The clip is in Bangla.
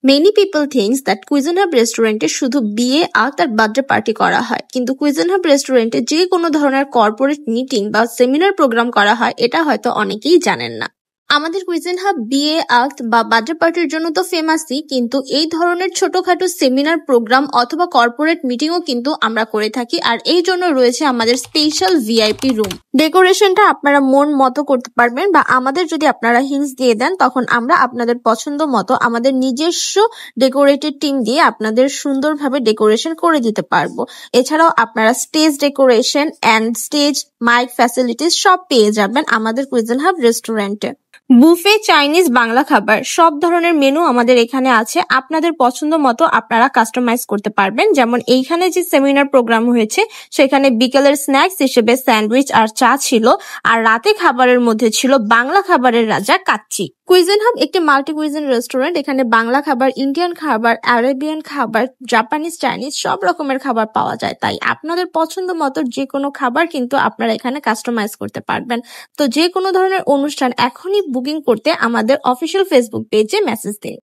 Many people thinks that Cuisine Hub রেস্টুরেন্টে শুধু বিয়ে আর তার বার্থডে পার্টি করা হয়, কিন্তু Cuisine Hub রেস্টুরেন্টে যে কোনো ধরনের কর্পোরেট মিটিং বা সেমিনার প্রোগ্রাম করা হয় এটা হয়তো অনেকেই জানেন না। আমাদের Cuisine Hub বিয়ে আক্ত বা বার্থডে পার্টির জন্য তো ফেমাসই, কিন্তু এই ধরনের ছোটখাটো সেমিনার প্রোগ্রাম অথবা কর্পোরেট মিটিংও কিন্তু আমরা করে থাকি, আর এই জন্য রয়েছে আমাদের স্পেশাল ভিআইপি রুম। ডেকোরেশনটা আপনারা মন মতো করতে পারবেন, বা আমাদের যদি আপনারা হিন্টস দিয়ে দেন তখন আমরা আপনাদের পছন্দ মতো আমাদের নিজস্ব ডেকোরেটেড টিম দিয়ে আপনাদের সুন্দরভাবে ডেকোরেশন করে দিতে পারবো। এছাড়াও আপনারা stage decoration and stage mic facilities সব পেয়ে যাবেন আমাদের Cuisine Hub রেস্টুরেন্টে। বুফে, চাইনিজ, বাংলা খাবার সব ধরনের মেনু আমাদের এখানে আছে। আপনাদের পছন্দ মতো আপনারা কাস্টমাইজ করতে পারবেন। যেমন এইখানে যে সেমিনার প্রোগ্রাম হয়েছে সেখানে বিকেলের স্ন্যাক্স হিসেবে স্যান্ডউইচ আর চা ছিল, আর রাতে খাবারের মধ্যে ছিল বাংলা খাবারের রাজা কাচ্চি। Cuisine Hub একটি মাল্টি কুইজিন রেস্টুরেন্ট। এখানে বাংলা খাবার, ইন্ডিয়ান খাবার, আরেবিয়ান খাবার, জাপানিজ, চাইনিজ সব রকমের খাবার পাওয়া যায়। তাই আপনাদের পছন্দ মতো যে কোনো খাবার কিন্তু আপনারা এখানে কাস্টমাইজ করতে পারবেন। তো যে কোনো ধরনের অনুষ্ঠান এখনই বুকিং করতে আমাদের অফিসিয়াল ফেসবুক পেজে মেসেজ দিন।